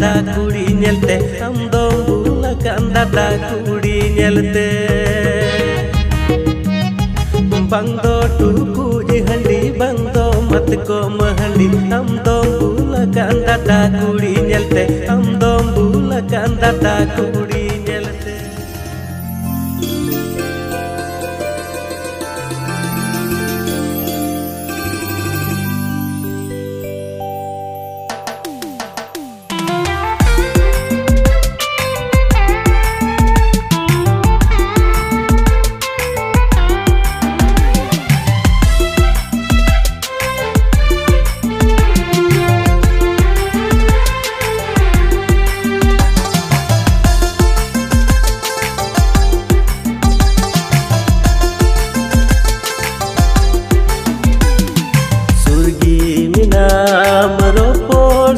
दादा कुड़ी नेलते हम दो बुलाकान दादा कुड़ी नेलते bang do tuku handi bang do mat ko mahandi am do bulakan dada kudi nyelte am do bulakan dada kudi nyelte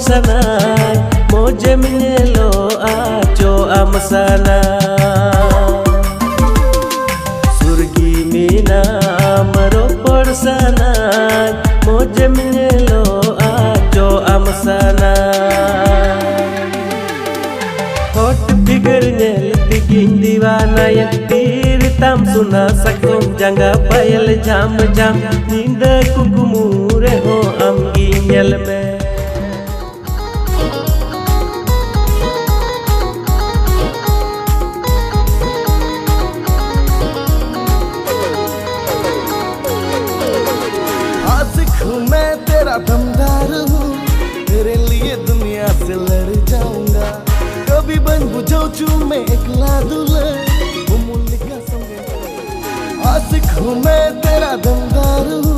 sanai moje minelo aco amsana surgi mina meropor sanai moje minelo aco amsana hot bigar nel bikin diwana yak tir tam suna sakom janga payal jam jam ninda kukumure ho am ginyal me मैं तेरा दमदार हूँ तेरे लिए दुनिया से लड़ जाऊंगा कभी बन बुझाऊं चू मैं एकला दूल्हा वो मुल्क का समझे आशिक हूँ मैं तेरा दमदार हूँ